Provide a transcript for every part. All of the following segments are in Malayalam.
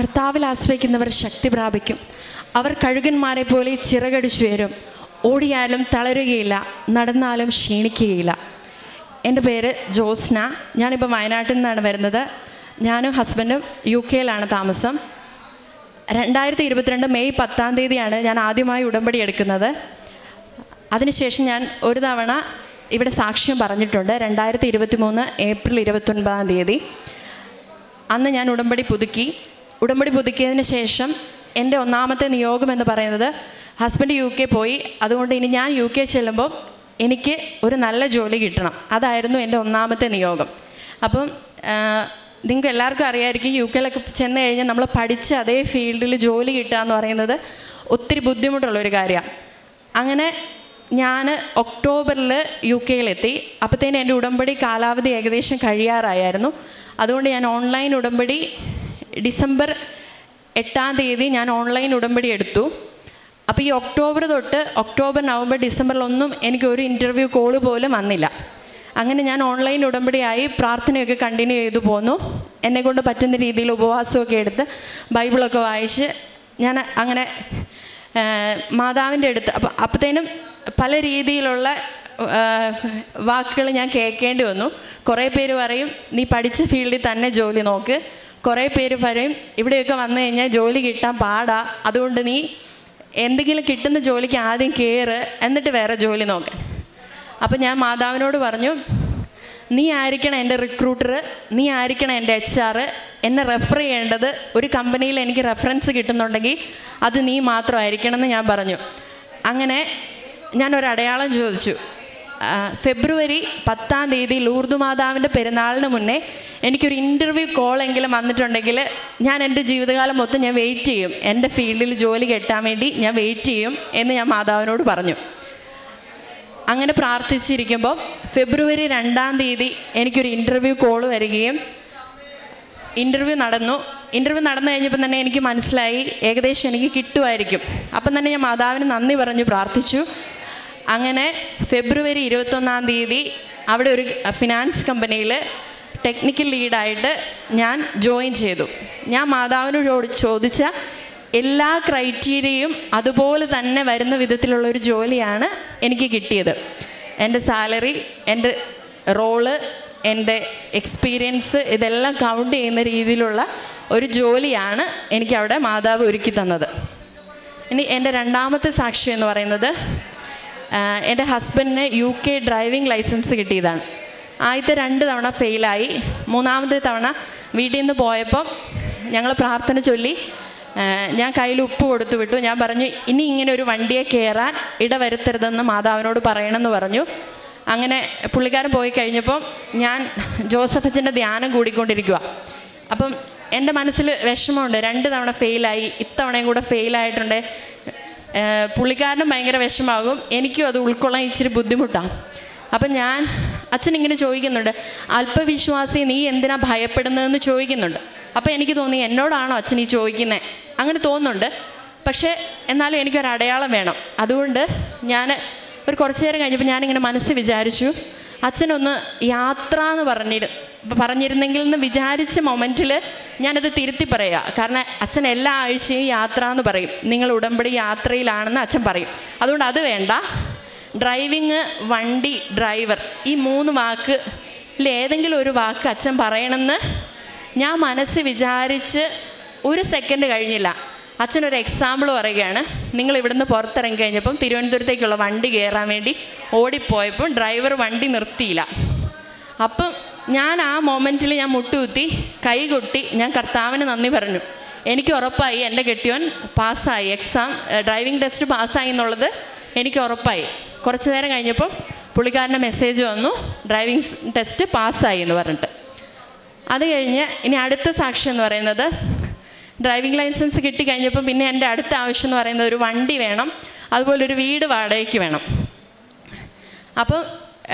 കർത്താവിൽ ആശ്രയിക്കുന്നവർ ശക്തി പ്രാപിക്കും. അവർ കഴുകന്മാരെ പോലെ ചിറകടിച്ചുയരും. ഓടിയാലും തളരുകയില്ല, നടന്നാലും ക്ഷീണിക്കുകയില്ല. എൻ്റെ പേര് ജോസ്ന. ഞാനിപ്പോൾ വയനാട്ടിൽ നിന്നാണ് വരുന്നത്. ഞാനും ഹസ്ബൻഡും UK താമസം. 2022 മെയ് 10 ഞാൻ ആദ്യമായി ഉടമ്പടി എടുക്കുന്നത്. അതിനുശേഷം ഞാൻ ഒരു തവണ ഇവിടെ സാക്ഷ്യം പറഞ്ഞിട്ടുണ്ട്. 2023 ഏപ്രിൽ 29 അന്ന് ഞാൻ ഉടമ്പടി പുതുക്കിയതിന് ശേഷം എൻ്റെ ഒന്നാമത്തെ നിയോഗം എന്ന് പറയുന്നത്, ഹസ്ബൻഡ് UK പോയി, അതുകൊണ്ട് ഇനി ഞാൻ UK ചെല്ലുമ്പോൾ എനിക്ക് ഒരു നല്ല ജോലി കിട്ടണം. അതായിരുന്നു എൻ്റെ ഒന്നാമത്തെ നിയോഗം. അപ്പം നിങ്ങൾക്ക് എല്ലാവർക്കും അറിയാമായിരിക്കും, UK ചെന്ന് കഴിഞ്ഞാൽ നമ്മൾ പഠിച്ച അതേ ഫീൽഡിൽ ജോലി കിട്ടുക എന്ന് പറയുന്നത് ഒത്തിരി ബുദ്ധിമുട്ടുള്ളൊരു കാര്യമാണ്. അങ്ങനെ ഞാൻ ഒക്ടോബറിൽ UK അപ്പോഴത്തേനും എൻ്റെ ഉടമ്പടി കാലാവധി ഏകദേശം കഴിയാറായിരുന്നു. അതുകൊണ്ട് ഞാൻ ഓൺലൈൻ ഉടമ്പടി ഡിസംബർ 8 ഞാൻ ഓൺലൈൻ ഉടമ്പടി എടുത്തു. അപ്പോൾ ഈ ഒക്ടോബർ തൊട്ട് ഒക്ടോബർ, നവംബർ, ഡിസംബറിലൊന്നും എനിക്കൊരു ഇൻ്റർവ്യൂ കോള് പോലും വന്നില്ല. അങ്ങനെ ഞാൻ ഓൺലൈൻ ഉടമ്പടിയായി പ്രാർത്ഥനയൊക്കെ കണ്ടിന്യൂ ചെയ്തു പോന്നു. എന്നെക്കൊണ്ട് പറ്റുന്ന രീതിയിൽ ഉപവാസമൊക്കെ എടുത്ത് ബൈബിളൊക്കെ വായിച്ച് ഞാൻ അങ്ങനെ മാതാവിൻ്റെ അടുത്ത് അപ്പോഴത്തേനും പല രീതിയിലുള്ള വാക്കുകൾ ഞാൻ കേൾക്കേണ്ടി വന്നു. കുറേ പേര് പറയും നീ പഠിച്ച ഫീൽഡിൽ തന്നെ ജോലി നോക്ക്. കുറേ പേര് പറയും ഇവിടെയൊക്കെ വന്നു കഴിഞ്ഞാൽ ജോലി കിട്ടാൻ പാടാ, അതുകൊണ്ട് നീ എന്തെങ്കിലും കിട്ടുന്ന ജോലിക്ക് ആദ്യം കയറ്, എന്നിട്ട് വേറെ ജോലി നോക്കാൻ. അപ്പം ഞാൻ മാതാവിനോട് പറഞ്ഞു, നീ ആയിരിക്കണം എൻ്റെ റിക്രൂട്ടർ, നീ ആയിരിക്കണം എൻ്റെ HR. എന്നെ റെഫർ ചെയ്യേണ്ടത് ഒരു കമ്പനിയിൽ എനിക്ക് റെഫറൻസ് കിട്ടുന്നുണ്ടെങ്കിൽ അത് നീ മാത്രമായിരിക്കണം എന്ന് ഞാൻ പറഞ്ഞു. അങ്ങനെ ഞാനൊരു അടയാളം ചോദിച്ചു. ഫെബ്രുവരി 10 ലൂർദ് മാതാവിൻ്റെ പെരുന്നാളിന് മുന്നേ എനിക്കൊരു ഇൻ്റർവ്യൂ കോളെങ്കിലും വന്നിട്ടുണ്ടെങ്കിൽ ഞാൻ എൻ്റെ ജീവിതകാലം മൊത്തം ഞാൻ വെയിറ്റ് ചെയ്യും, എൻ്റെ ഫീൽഡിൽ ജോലി കിട്ടാൻ വേണ്ടി ഞാൻ വെയിറ്റ് ചെയ്യും എന്ന് ഞാൻ മാതാവിനോട് പറഞ്ഞു. അങ്ങനെ പ്രാർത്ഥിച്ചിരിക്കുമ്പോൾ ഫെബ്രുവരി 2 എനിക്കൊരു ഇൻ്റർവ്യൂ കോൾ വരികയും ഇൻ്റർവ്യൂ നടന്നു കഴിഞ്ഞപ്പോൾ തന്നെ എനിക്ക് മനസ്സിലായി ഏകദേശം എനിക്ക് കിട്ടുമായിരിക്കും. അപ്പം തന്നെ ഞാൻ മാതാവിന് നന്ദി പറഞ്ഞു പ്രാർത്ഥിച്ചു. അങ്ങനെ ഫെബ്രുവരി 21 അവിടെ ഒരു ഫിനാൻസ് കമ്പനിയിൽ ടെക്നിക്കൽ ലീഡായിട്ട് ഞാൻ ജോയിൻ ചെയ്തു. ഞാൻ മാതാവിനോട് ചോദിച്ച എല്ലാ ക്രൈറ്റീരിയയും അതുപോലെ തന്നെ വരുന്ന വിധത്തിലുള്ളൊരു ജോലിയാണ് എനിക്ക് കിട്ടിയത്. എൻ്റെ സാലറി, എൻ്റെ റോള്, എൻ്റെ എക്സ്പീരിയൻസ് ഇതെല്ലാം കൗണ്ട് ചെയ്യുന്ന രീതിയിലുള്ള ഒരു ജോലിയാണ് എനിക്കവിടെ മാതാവ് ഒരുക്കി തന്നത്. ഇനി എൻ്റെ രണ്ടാമത്തെ സാക്ഷ്യം എന്ന് പറയുന്നത്, എൻ്റെ ഹസ്ബൻഡിന് UK ഡ്രൈവിംഗ് ലൈസൻസ് കിട്ടിയതാണ്. ആദ്യത്തെ 2 തവണ ഫെയിലായി. 3ാമത്തെ തവണ വീട്ടിൽ നിന്ന് പോയപ്പം ഞങ്ങൾ പ്രാർത്ഥന ചൊല്ലി, ഞാൻ കയ്യിൽ ഉപ്പ് കൊടുത്തു വിട്ടു. ഞാൻ പറഞ്ഞു ഇനി ഇങ്ങനെ ഒരു വണ്ടിയെ കയറാൻ ഇടവരുത്തരുതെന്ന് മാതാവിനോട് പറയണമെന്ന് പറഞ്ഞു. അങ്ങനെ പുള്ളിക്കാരൻ പോയി കഴിഞ്ഞപ്പം ഞാൻ ജോസഫ് അച്ഛൻ്റെ ധ്യാനം കൂടിക്കൊണ്ടിരിക്കുക. അപ്പം എൻ്റെ മനസ്സിൽ വിഷമമുണ്ട്, 2 തവണ ഫെയിലായി, ഇത്തവണയും കൂടെ ഫെയിലായിട്ടുണ്ട്. പുള്ളിക്കാരനും ഭയങ്കര വിഷമാകും, എനിക്കും അത് ഉൾക്കൊള്ളാൻ ഇച്ചിരി ബുദ്ധിമുട്ടാണ്. അപ്പം ഞാൻ അച്ഛനിങ്ങനെ ചോദിക്കുന്നുണ്ട്, അല്പവിശ്വാസി നീ എന്തിനാ ഭയപ്പെടുന്നതെന്ന് ചോദിക്കുന്നുണ്ട്. അപ്പോൾ എനിക്ക് തോന്നി എന്നോടാണോ അച്ഛൻ ഈ ചോദിക്കുന്നത്, അങ്ങനെ തോന്നുന്നുണ്ട്. പക്ഷേ എന്നാലും എനിക്കൊരു അടയാളം വേണം. അതുകൊണ്ട് ഞാൻ ഒരു കുറച്ച് നേരം കഴിഞ്ഞപ്പോൾ ഞാനിങ്ങനെ മനസ്സ് വിചാരിച്ചു, അച്ഛനൊന്ന് യാത്ര എന്ന് പറഞ്ഞിരുന്നെങ്കിൽ എന്ന് വിചാരിച്ച മൊമെൻറ്റിൽ ഞാനത് തിരുത്തി പറയുക. കാരണം അച്ഛൻ എല്ലാ ആഴ്ചയും യാത്ര എന്ന് പറയും, നിങ്ങൾ ഉടമ്പടി യാത്രയിലാണെന്ന് അച്ഛൻ പറയും. അതുകൊണ്ട് അത് വേണ്ട, ഡ്രൈവിങ്, വണ്ടി, ഡ്രൈവർ, ഈ 3 വാക്കിൽ ഏതെങ്കിലും ഒരു വാക്ക് അച്ഛൻ പറയണമെന്ന് ഞാൻ മനസ്സ് വിചാരിച്ച് 1 സെക്കൻഡ് കഴിഞ്ഞില്ല. അച്ഛനൊരു എക്സാമ്പിൾ പറയുകയാണ്. നിങ്ങൾ ഇവിടുന്ന് പുറത്തിറങ്ങി കഴിഞ്ഞപ്പം തിരുവനന്തപുരത്തേക്കുള്ള വണ്ടി കയറാൻ വേണ്ടി ഓടിപ്പോയപ്പം ഡ്രൈവർ വണ്ടി നിർത്തിയില്ല. അപ്പം ഞാൻ ആ മൊമെൻറ്റിൽ ഞാൻ മുട്ടുകുത്തി കൈ കൊട്ടി ഞാൻ കർത്താവിന് നന്ദി പറഞ്ഞു. എനിക്ക് ഉറപ്പായി എൻ്റെ കെട്ടിയോൻ പാസ്സായി, ഡ്രൈവിംഗ് ടെസ്റ്റ് പാസ്സായി എന്നുള്ളത് എനിക്ക് ഉറപ്പായി. കുറച്ച് നേരം കഴിഞ്ഞപ്പോൾ പുള്ളിക്കാരൻ്റെ മെസ്സേജ് വന്നു, ഡ്രൈവിംഗ് ടെസ്റ്റ് പാസ്സായി എന്ന് പറഞ്ഞിട്ട്. അത് കഴിഞ്ഞ് ഇനി അടുത്ത സാക്ഷ്യം എന്ന് പറയുന്നത്, ഡ്രൈവിംഗ് ലൈസൻസ് കിട്ടിക്കഴിഞ്ഞപ്പോൾ പിന്നെ എൻ്റെ അടുത്ത ആവശ്യം എന്ന് പറയുന്നത് ഒരു വണ്ടി വേണം, അതുപോലെ ഒരു വീട് വാടകയ്ക്ക് വേണം. അപ്പം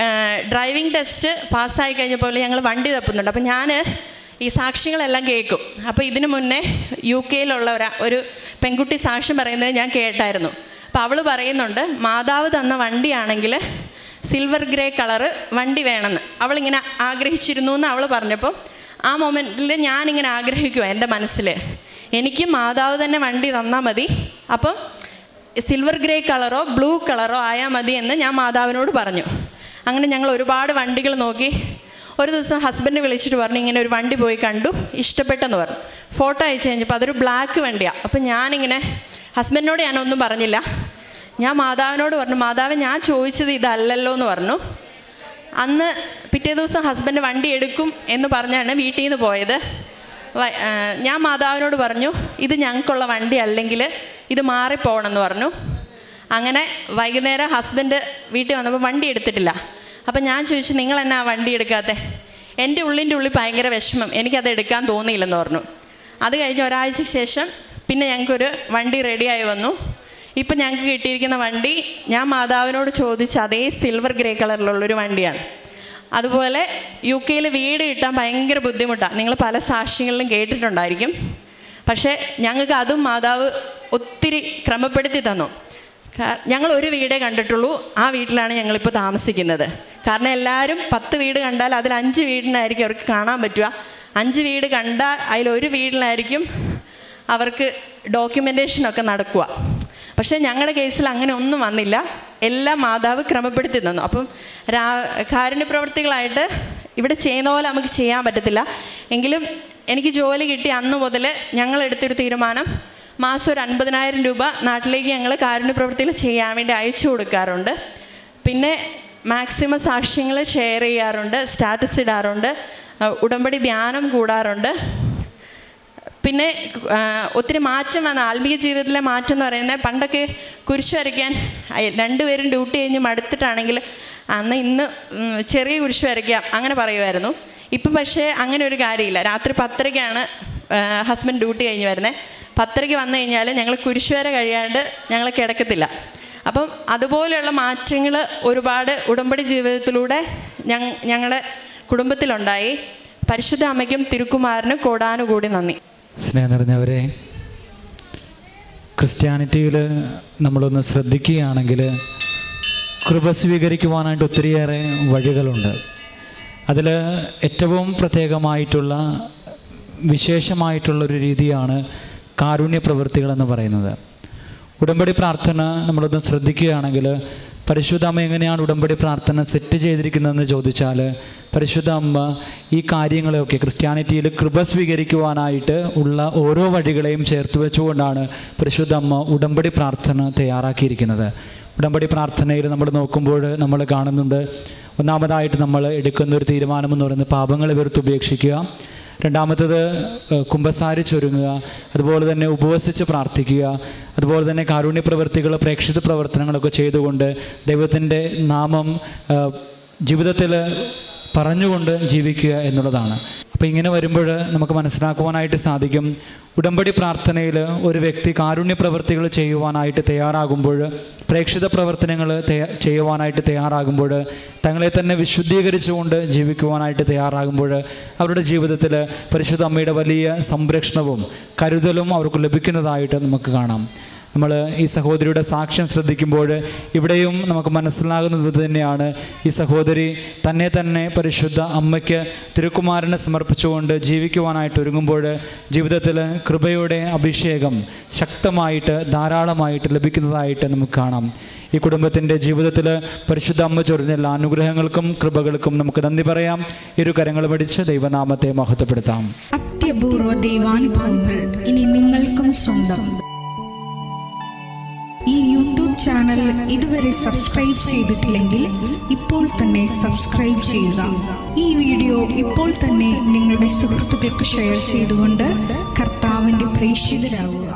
ഡ്രൈവിംഗ് ടെസ്റ്റ് പാസ്സായി കഴിഞ്ഞപ്പോൾ ഞങ്ങൾ വണ്ടി തപ്പുന്നുണ്ട്. അപ്പം ഞാൻ ഈ സാക്ഷ്യങ്ങളെല്ലാം കേൾക്കും. അപ്പോൾ ഇതിനു മുന്നേ UK ഒരു പെൺകുട്ടി സാക്ഷ്യം പറയുന്നത് ഞാൻ കേട്ടായിരുന്നു. അപ്പോൾ അവൾ പറയുന്നുണ്ട്, മാതാവ് തന്ന വണ്ടിയാണെങ്കിൽ സിൽവർ ഗ്രേ കളറ് വണ്ടി വേണമെന്ന് അവളിങ്ങനെ ആഗ്രഹിച്ചിരുന്നു എന്ന് അവൾ പറഞ്ഞപ്പോൾ ആ മൊമെൻറ്റിൽ ഞാനിങ്ങനെ ആഗ്രഹിക്കുക എൻ്റെ മനസ്സിൽ, എനിക്ക് മാതാവ് തന്നെ വണ്ടി തന്നാൽ മതി, അപ്പം സിൽവർ ഗ്രേ കളറോ ബ്ലൂ കളറോ ആയാൽ മതി എന്ന് ഞാൻ മാതാവിനോട് പറഞ്ഞു. അങ്ങനെ ഞങ്ങൾ ഒരുപാട് വണ്ടികൾ നോക്കി. ഒരു ദിവസം ഹസ്ബൻഡ് വിളിച്ചിട്ട് പറഞ്ഞു, ഇങ്ങനെ ഒരു വണ്ടി പോയി കണ്ടു, ഇഷ്ടപ്പെട്ടെന്ന് പറഞ്ഞു. ഫോട്ടോ അയച്ചു കഴിഞ്ഞപ്പോൾ അതൊരു ബ്ലാക്ക് വണ്ടിയാണ്. അപ്പം ഞാനിങ്ങനെ ഹസ്ബൻഡിനോട് ഞാനൊന്നും പറഞ്ഞില്ല. ഞാൻ മാതാവിനോട് പറഞ്ഞു, മാതാവ് ഞാൻ ചോദിച്ചത് ഇതല്ലല്ലോ എന്ന് പറഞ്ഞു. അന്ന് പിറ്റേ ദിവസം ഹസ്ബൻഡ് വണ്ടി എടുക്കും എന്ന് പറഞ്ഞാണ് വീട്ടിൽ നിന്ന് പോയത്. ഞാൻ മാതാവിനോട് പറഞ്ഞു, ഇത് ഞങ്ങൾക്കുള്ള വണ്ടി അല്ലെങ്കിൽ ഇത് മാറിപ്പോകണമെന്ന് പറഞ്ഞു. അങ്ങനെ വൈകുന്നേരം ഹസ്ബൻഡ് വീട്ടിൽ വന്നപ്പോൾ വണ്ടി എടുത്തിട്ടില്ല. അപ്പം ഞാൻ ചോദിച്ചു, നിങ്ങൾ എന്നാ വണ്ടി എടുക്കാത്തെ? എൻ്റെ ഉള്ളിൻ്റെ ഉള്ളിൽ ഭയങ്കര വിഷമം, എനിക്കത് എടുക്കാൻ തോന്നിയില്ലെന്ന് പറഞ്ഞു. അത് കഴിഞ്ഞ് ഒരാഴ്ചയ്ക്ക് ശേഷം പിന്നെ ഞങ്ങൾക്കൊരു വണ്ടി റെഡിയായി വന്നു. ഇപ്പം ഞങ്ങൾക്ക് കിട്ടിയിരിക്കുന്ന വണ്ടി ഞാൻ മാതാവിനോട് ചോദിച്ച അതേ സിൽവർ ഗ്രേ കളറിലുള്ളൊരു വണ്ടിയാണ്. അതുപോലെ UK വീട് കിട്ടാൻ ഭയങ്കര ബുദ്ധിമുട്ടാണ്. നിങ്ങൾ പല സാക്ഷ്യങ്ങളിലും കേട്ടിട്ടുണ്ടായിരിക്കും. പക്ഷേ ഞങ്ങൾക്ക് അതും മാതാവ് ഒത്തിരി ക്രമപ്പെടുത്തി തന്നു. ഞങ്ങൾ ഒരു വീടേ കണ്ടിട്ടുള്ളൂ, ആ വീട്ടിലാണ് ഞങ്ങളിപ്പോൾ താമസിക്കുന്നത്. കാരണം എല്ലാവരും 10 വീട് കണ്ടാൽ അതിൽ 5 വീടിനായിരിക്കും അവർക്ക് കാണാൻ പറ്റുക. 5 വീട് കണ്ടാൽ അതിലൊരു വീടിലായിരിക്കും അവർക്ക് ഡോക്യുമെൻറ്റേഷനൊക്കെ നടക്കുക. പക്ഷേ ഞങ്ങളുടെ കേസിൽ അങ്ങനെ ഒന്നും വന്നില്ല. എല്ലാം മാതാവ് ക്രമപ്പെടുത്തി തന്നു. അപ്പം കാരുണ്യപ്രവർത്തികളായിട്ട് ഇവിടെ ചെയ്യുന്ന പോലെ നമുക്ക് ചെയ്യാൻ പറ്റത്തില്ല. എങ്കിലും എനിക്ക് ജോലി കിട്ടി അന്ന് മുതൽ ഞങ്ങളെടുത്തൊരു തീരുമാനം, മാസം ഒരു 50,000 രൂപ നാട്ടിലേക്ക് ഞങ്ങൾ കാരുണ്യപ്രവർത്തികൾ ചെയ്യാൻ വേണ്ടി അയച്ചു കൊടുക്കാറുണ്ട്. പിന്നെ മാക്സിമം സാക്ഷ്യങ്ങൾ ഷെയർ ചെയ്യാറുണ്ട്, സ്റ്റാറ്റസ് ഇടാറുണ്ട്, ഉടമ്പടി ധ്യാനം കൂടാറുണ്ട്. പിന്നെ ഒത്തിരി മാറ്റം വന്ന ആത്മീയ ജീവിതത്തിലെ മാറ്റം എന്ന് പറയുന്നത്, പണ്ടൊക്കെ കുരിശ് വരയ്ക്കാൻ 2 പേരും ഡ്യൂട്ടി കഴിഞ്ഞ് മടുത്തിട്ടാണെങ്കിൽ ഇന്ന് ചെറിയ കുരിശ് വരയ്ക്കാം അങ്ങനെ പറയുമായിരുന്നു. ഇപ്പം പക്ഷേ അങ്ങനെ ഒരു കാര്യമില്ല. രാത്രി 10:30-ക്കാണ് ഹസ്ബൻഡ് ഡ്യൂട്ടി കഴിഞ്ഞ് വരുന്നത്. 10:30-ക്ക് വന്നു കഴിഞ്ഞാൽ ഞങ്ങൾ കുരിശ് വര കഴിയാണ്ട് ഞങ്ങൾ കിടക്കത്തില്ല. അപ്പം അതുപോലെയുള്ള മാറ്റങ്ങൾ ഒരുപാട് ഉടമ്പടി ജീവിതത്തിലൂടെ ഞങ്ങളുടെ കുടുംബത്തിലുണ്ടായി. പരിശുദ്ധ അമ്മയ്ക്കും തിരുക്കുമാരനും കോടാനുകൂടി നന്ദി. സ്നേഹം നിറഞ്ഞവരെ, ക്രിസ്ത്യാനിറ്റിയിൽ നമ്മളൊന്ന് ശ്രദ്ധിക്കുകയാണെങ്കിൽ കൃപ സ്വീകരിക്കുവാനായിട്ട് ഒത്തിരിയേറെ വഴികളുണ്ട്. അതിൽ ഏറ്റവും പ്രത്യേകമായിട്ടുള്ള വിശേഷമായിട്ടുള്ളൊരു രീതിയാണ് കാരുണ്യ പ്രവൃത്തികളെന്ന് പറയുന്നത്. ഉടമ്പടി പ്രാർത്ഥന നമ്മളൊന്ന് ശ്രദ്ധിക്കുകയാണെങ്കിൽ പരിശുദ്ധ അമ്മ എങ്ങനെയാണ് ഉടമ്പടി പ്രാർത്ഥന സെറ്റ് ചെയ്തിരിക്കുന്നതെന്ന് ചോദിച്ചാൽ, പരിശുദ്ധ അമ്മ ഈ കാര്യങ്ങളെയൊക്കെ ക്രിസ്ത്യാനിറ്റിയിൽ കൃപ സ്വീകരിക്കുവാനായിട്ട് ഉള്ള ഓരോ വഴികളെയും ചേർത്ത് വെച്ചുകൊണ്ടാണ് പരിശുദ്ധ അമ്മ ഉടമ്പടി പ്രാർത്ഥന തയ്യാറാക്കിയിരിക്കുന്നത്. ഉടമ്പടി പ്രാർത്ഥനയിൽ നമ്മൾ നോക്കുമ്പോൾ നമ്മൾ കാണുന്നുണ്ട്, ഒന്നാമതായിട്ട് നമ്മൾ എടുക്കുന്ന ഒരു തീരുമാനമെന്ന് പറയുന്നത് പാപങ്ങളെ വെറുത്തുപേക്ഷിക്കുക. രണ്ടാമത്തേത് കുമ്പസാരിച്ചൊരുങ്ങുക. അതുപോലെ തന്നെ ഉപവസിച്ച് പ്രാർത്ഥിക്കുക. അതുപോലെ തന്നെ കാരുണ്യ പ്രവൃത്തികൾ, പ്രേക്ഷിത പ്രവർത്തനങ്ങളൊക്കെ ചെയ്തുകൊണ്ട് ദൈവത്തിൻ്റെ നാമം ജീവിതത്തിൽ പറഞ്ഞുകൊണ്ട് ജീവിക്കുക എന്നുള്ളതാണ്. അപ്പോൾ ഇങ്ങനെ വരുമ്പോൾ നമുക്ക് മനസ്സിലാക്കുവാനായിട്ട് സാധിക്കും, ഉടമ്പടി പ്രാർത്ഥനയിൽ ഒരു വ്യക്തി കാരുണ്യ പ്രവൃത്തികൾ ചെയ്യുവാനായിട്ട് തയ്യാറാകുമ്പോൾ, പ്രേക്ഷിത പ്രവർത്തനങ്ങൾ ചെയ്യുവാനായിട്ട് തയ്യാറാകുമ്പോൾ, തങ്ങളെ തന്നെ വിശുദ്ധീകരിച്ചുകൊണ്ട് ജീവിക്കുവാനായിട്ട് തയ്യാറാകുമ്പോൾ അവരുടെ ജീവിതത്തിൽ പരിശുദ്ധ അമ്മയുടെ വലിയ സംരക്ഷണവും കരുതലും അവർക്ക് ലഭിക്കുന്നതായിട്ട് നമുക്ക് കാണാം. നമ്മൾ ഈ സഹോദരിയുടെ സാക്ഷ്യം ശ്രദ്ധിക്കുമ്പോൾ ഇവിടെയും നമുക്ക് മനസ്സിലാകുന്നത് തന്നെയാണ്. ഈ സഹോദരി തന്നെ പരിശുദ്ധ അമ്മയ്ക്ക് തിരുക്കുമാരനെ സമർപ്പിച്ചുകൊണ്ട് ജീവിക്കുവാനായിട്ട് ഒരുങ്ങുമ്പോൾ ജീവിതത്തിൽ കൃപയുടെ അഭിഷേകം ശക്തമായിട്ട് ധാരാളമായിട്ട് ലഭിക്കുന്നതായിട്ട് നമുക്ക് കാണാം. ഈ കുടുംബത്തിൻ്റെ ജീവിതത്തിൽ പരിശുദ്ധ അമ്മ ചൊരിഞ്ഞ എല്ലാ അനുഗ്രഹങ്ങൾക്കും കൃപകൾക്കും നമുക്ക് നന്ദി പറയാം. ഇരു കരങ്ങൾ പഠിച്ച് ദൈവനാമത്തെ മഹത്വപ്പെടുത്താം. അത്യപൂർവ ദൈവാനുഭവങ്ങൾ ഇനി നിങ്ങൾക്കും സ്വന്തം. ഈ യൂട്യൂബ് ചാനൽ ഇതുവരെ സബ്സ്ക്രൈബ് ചെയ്തിട്ടില്ലെങ്കിൽ ഇപ്പോൾ തന്നെ സബ്സ്ക്രൈബ് ചെയ്യുക. ഈ വീഡിയോ ഇപ്പോൾ തന്നെ നിങ്ങളുടെ സുഹൃത്തുക്കൾക്ക് ഷെയർ ചെയ്തുകൊണ്ട് കർത്താവിൻ്റെ പ്രേക്ഷിതരാകുക.